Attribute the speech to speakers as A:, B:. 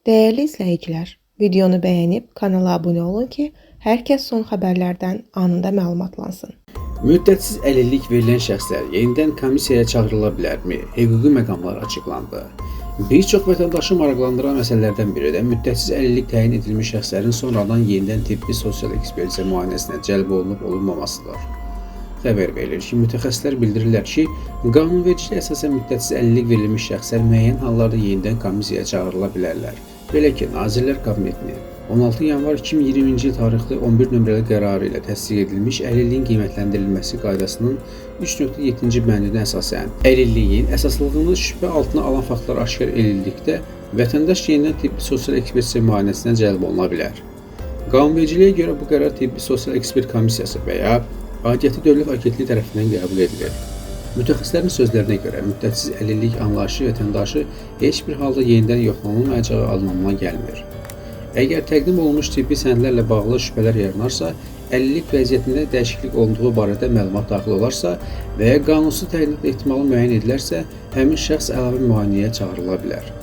A: Değerli izləyicilər, videonu bəyənib kanala abunə olun ki, hər kəs son xəbərlərdən anında məlumatlansın.
B: Müddətsiz əlillik verilən şəxslər yenidən komissiyaya çağırıla bilərmi? Hüquqi məqamlar açıqlandı. Bir çox vətəndaşı maraqlandıran məsələlərdən biri də müddətsiz əlillik təyin edilmiş şəxslərin sonradan yenidən tibbi sosial ekspertiza müayinəsinə cəlb olunub olunmamasıdır. Xəbər verilir ki, mütəxəssislər bildirirlər ki, qanunvericiliklə əsasən müddətsiz əlillik verilmiş şəxslər müəyyən hallarda yenidən komissiyaya çağırıla bilərlər. Belə ki, Nazirlər Kabinetinin 16 yanvar 2020-ci il tarixli 11 nömrəli qərarı ilə təsdiq edilmiş əlilliyin qiymətləndirilməsi qaydasının 3.7-ci bəndinə əsasən əlilliyin əsaslılığını şübhə altına alan faktlar aşkar edildikdə vətəndaş yenidən tibbi sosial ekspertiza müayinəsinə cəlb oluna bilər. Qanunvericiliyə görə bu qərar tibbi sosial ekspert komissiyası və ya aidiyyəti dövlət agentliyi tərəfindən qəbul edilir. Mütəxəssislərin sözlərinə görə müddətsiz əlillik anlayışı vətəndaşı heç bir halda yenidən yoxlanılmayacağı anlamına gəlmir. Əgər təqdim olunmuş tibbi sənədlərlə bağlı şübhələr yaranarsa, əlillik vəziyyətində dəyişiklik olunduğu barədə məlumat daxil olarsa və ya qanunsuz təyinat ehtimalı müəyyən edilərsə, həmin şəxs əlavə müayinəyə çağırıla bilər.